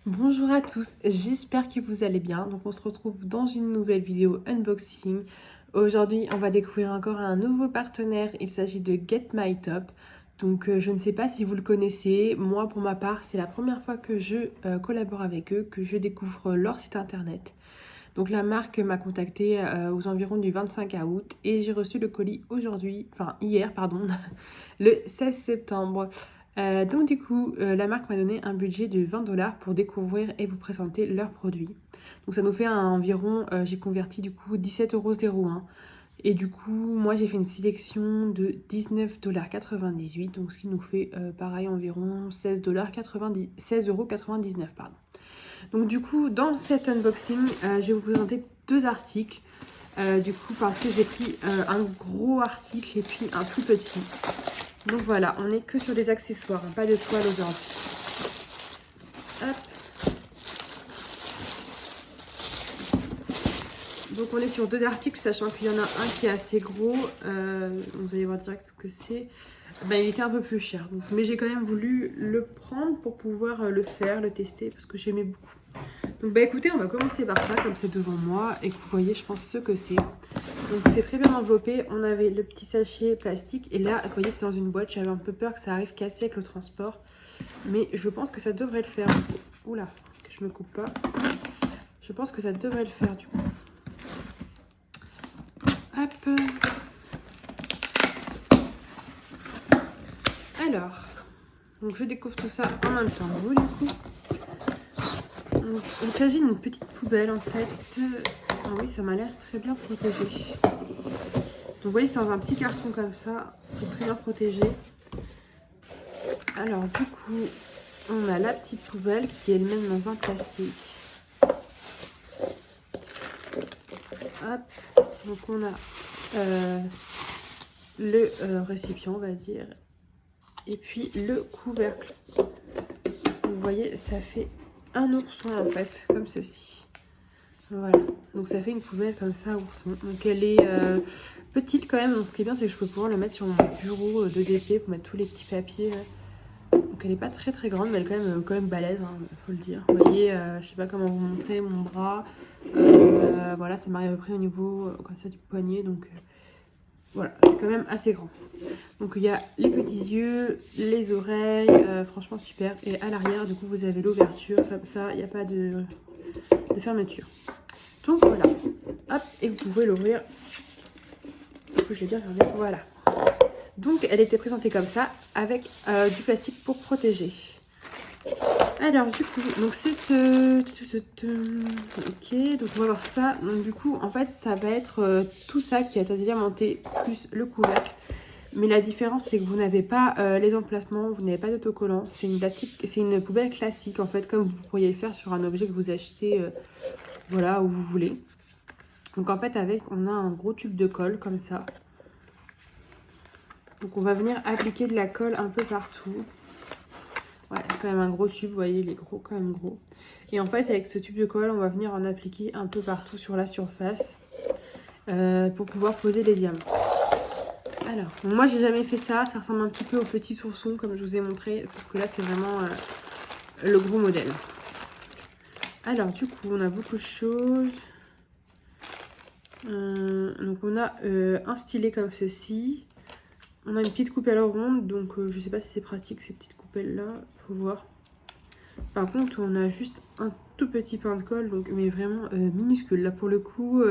Bonjour à tous, j'espère que vous allez bien. Donc on se retrouve dans une nouvelle vidéo unboxing. Aujourd'hui on va découvrir encore un nouveau partenaire, il s'agit de Get My Top. Donc je ne sais pas si vous le connaissez, moi pour ma part c'est la première fois que je collabore avec eux, que je découvre leur site internet. Donc la marque m'a contacté aux environs du 25 août et j'ai reçu le colis aujourd'hui, enfin hier pardon, le 16 septembre. Donc du coup, la marque m'a donné un budget de 20 $ pour découvrir et vous présenter leurs produits. Donc ça nous fait environ, j'ai converti du coup 17,01 €. Et du coup, moi j'ai fait une sélection de 19,98 $, donc ce qui nous fait pareil environ 16,99 €, pardon. Donc du coup, dans cet unboxing, je vais vous présenter deux articles. Du coup, parce que j'ai pris un gros article et puis un tout petit. Donc voilà, on n'est que sur des accessoires, hein, pas de toile aujourd'hui. Hop. Donc on est sur deux articles, sachant qu'il y en a un qui est assez gros. Vous allez voir direct ce que c'est. Ben, il était un peu plus cher. Donc, mais j'ai quand même voulu le prendre pour pouvoir le faire, le tester, parce que j'aimais beaucoup. Donc bah écoutez, on va commencer par ça, comme c'est devant moi, et que vous voyez, je pense, ce que c'est. Donc c'est très bien enveloppé. On avait le petit sachet plastique, et là, vous voyez, c'est dans une boîte. J'avais un peu peur que ça arrive cassé avec le transport. Mais je pense que ça devrait le faire. Oula, que je me coupe pas. Je pense que ça devrait le faire du coup. Hop. Alors, donc je découvre tout ça en même temps. Vous, du coup. Donc, il s'agit d'une petite poubelle en fait. Ah oui, ça m'a l'air très bien protégé. Donc vous voyez, c'est dans un petit carton comme ça. C'est très bien protégé. Alors du coup, on a la petite poubelle qui est elle-même dans un plastique. Hop. Donc on a le récipient, on va dire. Et puis le couvercle. Vous voyez, ça fait un ourson en fait, comme ceci. Voilà, donc ça fait une poubelle comme ça, ourson. Donc elle est petite quand même, donc ce qui est bien c'est que je peux pouvoir la mettre sur mon bureau de DC pour mettre tous les petits papiers. Donc elle est pas très très grande, mais elle est quand même balèze, hein, faut le dire. Vous voyez, je sais pas comment vous montrer mon bras. Voilà, ça m'arrive à peu près au niveau comme ça du poignet, donc voilà, c'est quand même assez grand. Donc il y a les petits yeux, les oreilles, franchement super. Et à l'arrière, du coup, vous avez l'ouverture comme ça, il n'y a pas de fermeture. Donc voilà, hop, et vous pouvez l'ouvrir. Du coup, je l'ai bien fermé, voilà. Donc elle était présentée comme ça, avec du plastique pour protéger. Alors du coup, donc c'est... ok, donc on va voir ça. Donc du coup, en fait, ça va être tout ça qui est diamanté, plus le couvercle. Mais la différence, c'est que vous n'avez pas les emplacements, vous n'avez pas d'autocollant. C'est une poubelle classique, en fait, comme vous pourriez le faire sur un objet que vous achetez, voilà, où vous voulez. Donc en fait, avec, on a un gros tube de colle, comme ça. Donc on va venir appliquer de la colle un peu partout. Ouais, quand même un gros tube, vous voyez, il est gros, quand même gros. Et en fait, avec ce tube de colle, on va venir en appliquer un peu partout sur la surface pour pouvoir poser les diamants. Alors, bon, moi j'ai jamais fait ça, ça ressemble un petit peu au petit sourçon comme je vous ai montré, sauf que là c'est vraiment le gros modèle. Alors du coup on a beaucoup de choses. Donc on a un stylet comme ceci. On a une petite coupelle ronde, donc je sais pas si c'est pratique ces petites coupelles là, faut voir. Par contre on a juste un tout petit pain de colle, donc, mais vraiment minuscule. Là pour le coup...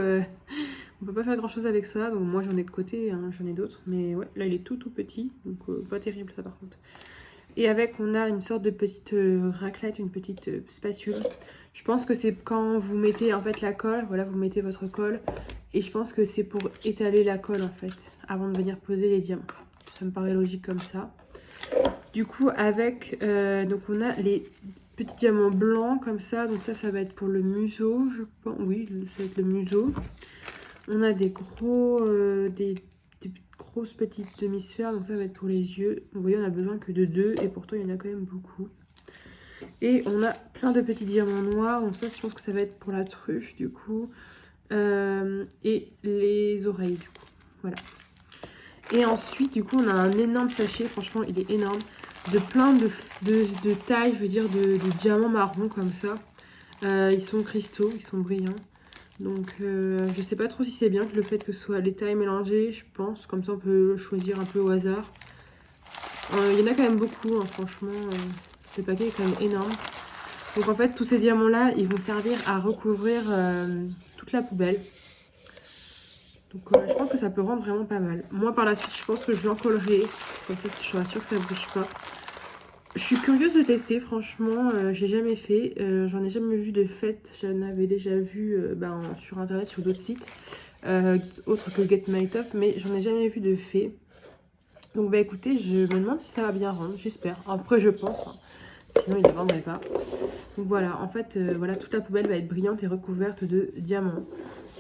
on peut pas faire grand chose avec ça, donc moi j'en ai de côté, hein, j'en ai d'autres, mais ouais, là il est tout petit, donc pas terrible ça par contre. Et avec, on a une sorte de petite raclette, une petite spatule. Je pense que c'est quand vous mettez en fait la colle, voilà, vous mettez votre colle, et je pense que c'est pour étaler la colle en fait, avant de venir poser les diamants. Ça me paraît logique comme ça. Du coup, avec, donc on a les petits diamants blancs comme ça, donc ça va être pour le museau, je pense, oui, ça va être le museau. On a des grosses petites demi-sphères, donc ça va être pour les yeux. Vous voyez, on a besoin que de 2 et pourtant il y en a quand même beaucoup. Et on a plein de petits diamants noirs, donc ça je pense que ça va être pour la truffe du coup. Et les oreilles du coup, voilà. Et ensuite du coup on a un énorme sachet, franchement il est énorme. de plein de tailles, je veux dire, de diamants marrons comme ça. Ils sont cristaux, ils sont brillants. Donc je sais pas trop si c'est bien le fait que ce soit les tailles mélangées, je pense. Comme ça on peut choisir un peu au hasard. Il y en a quand même beaucoup, hein, franchement. Le paquet est quand même énorme. Donc en fait tous ces diamants là, ils vont servir à recouvrir toute la poubelle. Donc je pense que ça peut rendre vraiment pas mal. Moi par la suite je pense que je l'encollerai. Comme ça je suis sûre que ça bouge pas. Je suis curieuse de tester, franchement, j'ai jamais fait, j'en ai jamais vu de fait, j'en avais déjà vu sur internet, sur d'autres sites, autres que Get My Top, mais j'en ai jamais vu de fait. Donc bah écoutez, je me demande si ça va bien rendre, j'espère. Après je pense, hein. Sinon il ne les vendrait pas. Donc voilà, en fait, voilà, toute la poubelle va être brillante et recouverte de diamants.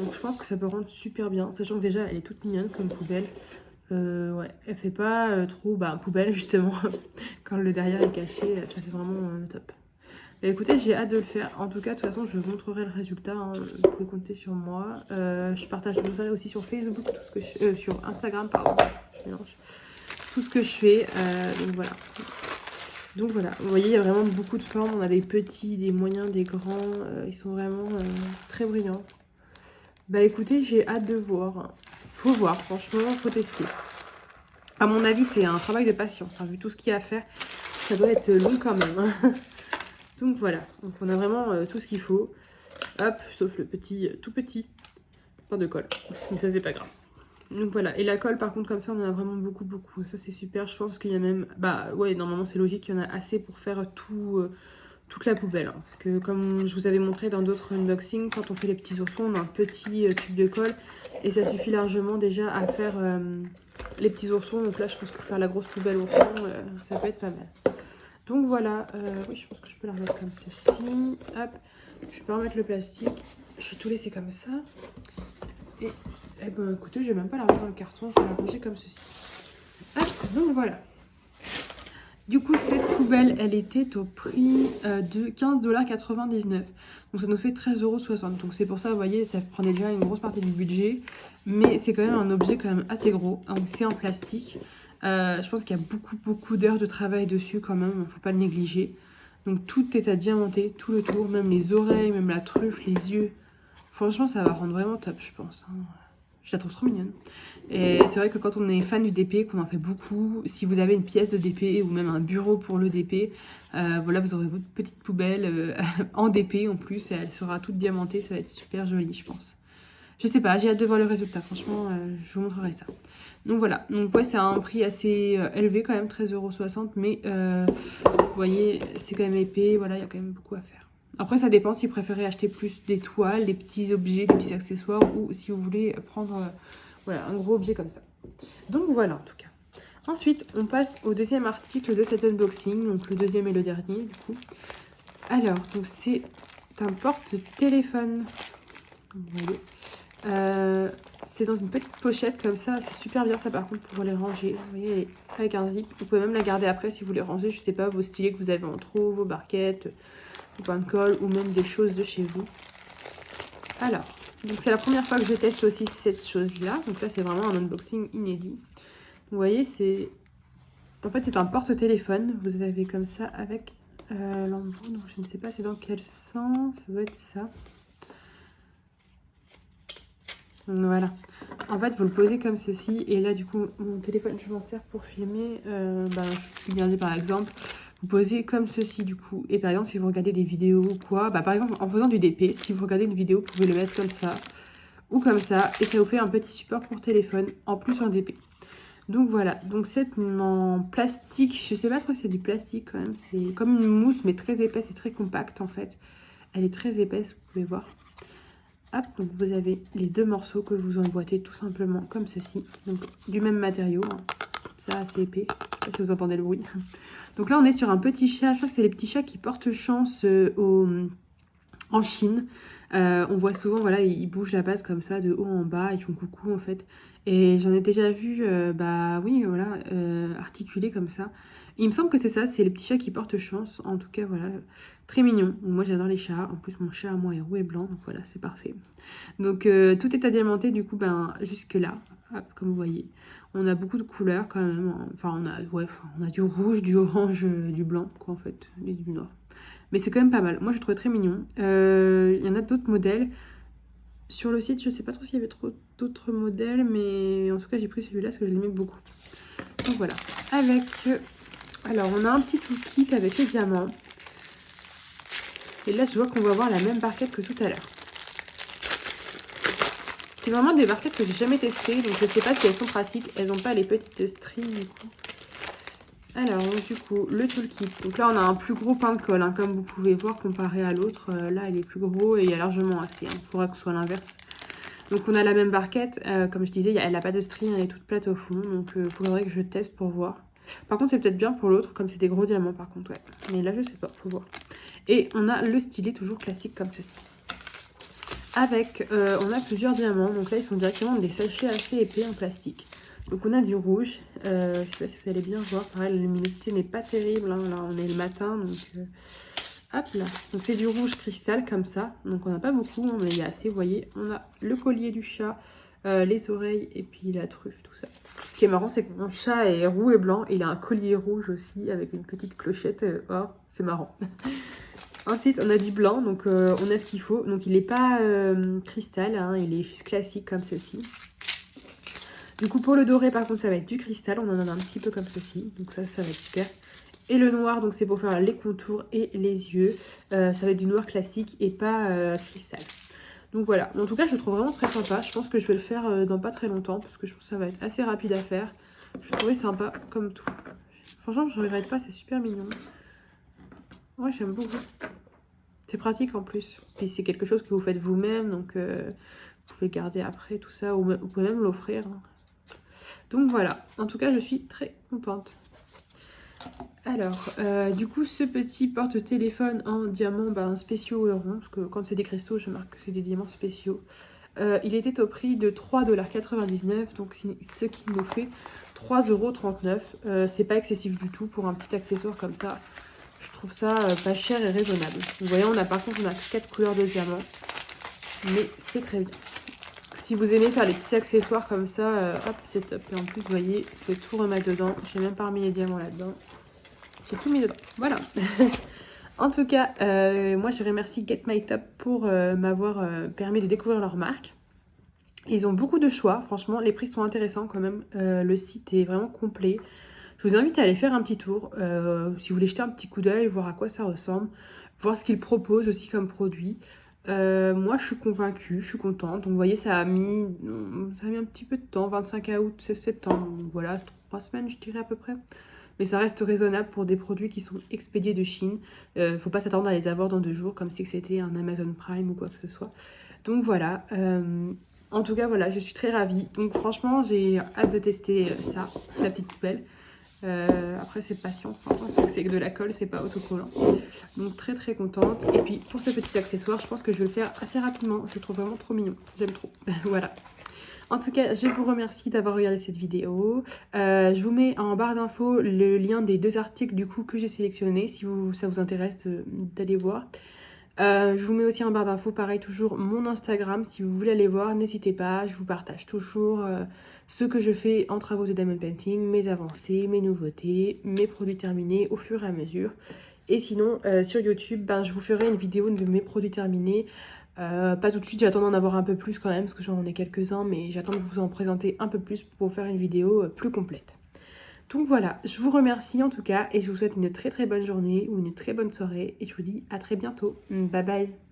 Donc je pense que ça peut rendre super bien, sachant que déjà elle est toute mignonne comme poubelle. Ouais, elle fait pas trop poubelle justement. Quand le derrière est caché, ça fait vraiment top. Bah, écoutez, j'ai hâte de le faire. En tout cas, de toute façon, je vous montrerai le résultat, hein. Vous pouvez compter sur moi. Je partage tout ça aussi sur Facebook, tout ce que sur Instagram, pardon. Je mélange. Tout ce que je fais. Donc voilà. Donc voilà. Vous voyez, il y a vraiment beaucoup de formes. On a des petits, des moyens, des grands. Ils sont vraiment très brillants. Bah écoutez, j'ai hâte de voir. Faut voir, franchement, faut tester. À mon avis, c'est un travail de patience, hein. Vu tout ce qu'il y a à faire, ça doit être long quand même, hein. Donc voilà, donc on a vraiment tout ce qu'il faut. Hop, sauf le petit, tout petit, pas de colle. Mais ça, c'est pas grave. Donc voilà, et la colle, par contre, comme ça, on en a vraiment beaucoup, beaucoup. Ça, c'est super. Je pense qu'il y a même... Bah ouais, normalement, c'est logique qu'il y en a assez pour faire toute la poubelle, hein. Parce que comme je vous avais montré dans d'autres unboxings, quand on fait les petits oursons, on a un petit tube de colle. Et ça suffit largement déjà à faire les petits oursons. Donc là, je pense que faire la grosse poubelle ourson, ça peut être pas mal. Donc voilà, oui, je pense que je peux la remettre comme ceci. Hop, je peux remettre le plastique. Je vais tout laisser comme ça. Et eh ben, écoutez, je vais même pas la remettre dans le carton, je vais la ranger comme ceci. Hop, donc voilà. Du coup, cette poubelle, elle était au prix de 15,99 $. Donc ça nous fait 13,60 €. Donc c'est pour ça, vous voyez, ça prenait déjà une grosse partie du budget. Mais c'est quand même un objet quand même assez gros. Donc c'est en plastique. Je pense qu'il y a beaucoup d'heures de travail dessus quand même. Il ne faut pas le négliger. Donc tout est à diamanter, tout le tour. Même les oreilles, même la truffe, les yeux. Franchement, ça va rendre vraiment top, je pense, hein. Je la trouve trop mignonne. Et c'est vrai que quand on est fan du DP, qu'on en fait beaucoup, si vous avez une pièce de DP ou même un bureau pour le DP, voilà, vous aurez votre petite poubelle en DP en plus et elle sera toute diamantée, ça va être super joli, je pense. Je sais pas, j'ai hâte de voir le résultat, franchement, je vous montrerai ça. Donc voilà, donc ouais, c'est un prix assez élevé quand même, 13,60 €, mais vous voyez, c'est quand même épais, voilà, il y a quand même beaucoup à faire. Après, ça dépend si vous préférez acheter plus des toiles, des petits objets, des petits accessoires, ou si vous voulez prendre voilà, un gros objet comme ça. Donc voilà, en tout cas. Ensuite, on passe au deuxième article de cet unboxing, donc le deuxième et le dernier, du coup. Alors, donc c'est un porte-téléphone. Vous voyez. C'est dans une petite pochette comme ça, c'est super bien ça par contre pour les ranger. Vous voyez, avec un zip. Vous pouvez même la garder après si vous voulez ranger, je sais pas, vos stylets que vous avez en trop, vos barquettes, vos pains de colle ou même des choses de chez vous. Alors, donc c'est la première fois que je teste aussi cette chose-là. Donc là, c'est vraiment un unboxing inédit. Vous voyez, c'est... En fait, c'est un porte-téléphone. Vous avez comme ça avec l'embout. Donc je ne sais pas c'est dans quel sens. Ça doit être ça. Donc, voilà. En fait, vous le posez comme ceci. Et là, du coup, mon téléphone, je m'en sers pour filmer. Regardez par exemple. Vous posez comme ceci du coup. Et par exemple, si vous regardez des vidéos ou quoi, par exemple, en faisant du DP, si vous regardez une vidéo, vous pouvez le mettre comme ça ou comme ça. Et ça vous fait un petit support pour téléphone, en plus en DP. Donc voilà. Donc c'est en plastique. Je sais pas trop si c'est du plastique quand même. C'est comme une mousse, mais très épaisse et très compacte en fait. Elle est très épaisse, vous pouvez voir. Hop, donc vous avez les deux morceaux que vous emboîtez tout simplement comme ceci. Donc du même matériau, hein. Ça assez épais. Je sais pas si vous entendez le bruit. Donc là on est sur un petit chat. Je crois que c'est les petits chats qui portent chance en Chine. On voit souvent, voilà, ils bougent la patte comme ça de haut en bas. Ils font coucou en fait. Et j'en ai déjà vu, oui, voilà, articulé comme ça. Il me semble que c'est ça, c'est les petits chats qui portent chance. En tout cas, voilà, très mignon. Moi, j'adore les chats. En plus, mon chat à moi est roux et blanc, donc voilà, c'est parfait. Donc, tout est adiamanté, du coup, ben, jusque là, hop, comme vous voyez. On a beaucoup de couleurs quand même. Enfin, on a du rouge, du orange, du blanc, quoi, en fait, et du noir. Mais c'est quand même pas mal. Moi, je trouve très mignon. Il y en a d'autres modèles. Sur le site, je sais pas trop s'il y avait trop d'autres modèles, mais en tout cas, j'ai pris celui-là parce que je l'aimais beaucoup. Donc voilà. Avec... alors, on a un petit toolkit avec les diamants. Et là, je vois qu'on va avoir la même barquette que tout à l'heure. C'est vraiment des barquettes que j'ai jamais testées, donc je sais pas si elles sont pratiques. Elles n'ont pas les petites stries du coup. Alors, du coup, le toolkit. Donc là, on a un plus gros pain de colle, hein, comme vous pouvez voir, comparé à l'autre. Là, il est plus gros et il y a largement assez. Il faudra que ce soit l'inverse. Donc, on a la même barquette. Comme je disais, elle n'a pas de string, elle est toute plate au fond. Donc, il faudrait que je teste pour voir. Par contre, c'est peut-être bien pour l'autre, comme c'est des gros diamants, par contre, ouais. Mais là, je sais pas, faut voir. Et on a le stylet toujours classique comme ceci. Avec, on a plusieurs diamants. Donc là, ils sont directement des sachets assez épais en plastique. Donc on a du rouge, je sais pas si vous allez bien voir, pareil la luminosité n'est pas terrible, hein. Là on est le matin, donc hop là, donc c'est du rouge cristal comme ça, donc on n'a pas beaucoup, hein, mais il y a assez, vous voyez, on a le collier du chat, les oreilles et puis la truffe, tout ça. Ce qui est marrant c'est que mon chat est roux et blanc, il a un collier rouge aussi avec une petite clochette or, c'est marrant. Ensuite on a du blanc, donc on a ce qu'il faut, donc il n'est pas cristal, hein, il est juste classique comme ceci. Du coup, pour le doré, par contre, ça va être du cristal. On en a un petit peu comme ceci. Donc ça va être super. Et le noir, donc c'est pour faire les contours et les yeux. Ça va être du noir classique et pas cristal. Donc voilà. En tout cas, je le trouve vraiment très sympa. Je pense que je vais le faire dans pas très longtemps. Parce que je pense que ça va être assez rapide à faire. Je le trouvais sympa comme tout. Franchement, je ne regrette pas. C'est super mignon. Ouais, j'aime beaucoup. C'est pratique en plus. Puis c'est quelque chose que vous faites vous-même. Donc vous pouvez garder après tout ça. Ou vous pouvez même l'offrir. Donc voilà, en tout cas je suis très contente. Alors, du coup ce petit porte-téléphone en diamant spéciaux rond, parce que quand c'est des cristaux je marque que c'est des diamants spéciaux. Il était au prix de 3,99 $, donc ce qui nous fait 3,39 €. C'est pas excessif du tout pour un petit accessoire comme ça. Je trouve ça pas cher et raisonnable. Vous voyez, par contre on a 4 couleurs de diamants, mais c'est très bien. Si vous aimez faire les petits accessoires comme ça, hop, c'est top. Et en plus, vous voyez, vous pouvez tout remettre dedans. J'ai même pas remis les diamants là-dedans. J'ai tout mis dedans. Voilà. En tout cas, moi, je remercie Get My Top pour m'avoir permis de découvrir leur marque. Ils ont beaucoup de choix. Franchement, les prix sont intéressants quand même. Le site est vraiment complet. Je vous invite à aller faire un petit tour. Si vous voulez jeter un petit coup d'œil, voir à quoi ça ressemble. Voir ce qu'ils proposent aussi comme produit. Moi je suis convaincue, je suis contente. Donc vous voyez ça a mis un petit peu de temps, 25 août, 16 septembre, donc voilà, 3 semaines je dirais à peu près. Mais ça reste raisonnable pour des produits qui sont expédiés de Chine. Faut pas s'attendre à les avoir dans 2 jours comme si c'était un Amazon Prime ou quoi que ce soit. Donc voilà, en tout cas voilà, je suis très ravie. Donc franchement j'ai hâte de tester ça, la petite poubelle. Après c'est patience, hein, parce que c'est que de la colle, c'est pas autocollant. Donc très très contente. Et puis pour ce petit accessoire, je pense que je vais le faire assez rapidement. Je le trouve vraiment trop mignon, j'aime trop. Voilà. En tout cas, je vous remercie d'avoir regardé cette vidéo. Je vous mets en barre d'infos le lien des 2 articles du coup que j'ai sélectionnés, si ça vous intéresse d'aller voir. Je vous mets aussi en barre d'infos, pareil, toujours mon Instagram. Si vous voulez aller voir, n'hésitez pas. Je vous partage toujours ce que je fais en travaux de diamond painting, mes avancées, mes nouveautés, mes produits terminés au fur et à mesure. Et sinon, sur YouTube, je vous ferai une vidéo de mes produits terminés. Pas tout de suite, j'attends d'en avoir un peu plus quand même, parce que j'en ai quelques-uns, mais j'attends de vous en présenter un peu plus pour faire une vidéo plus complète. Donc voilà, je vous remercie en tout cas et je vous souhaite une très très bonne journée ou une très bonne soirée et je vous dis à très bientôt. Bye bye.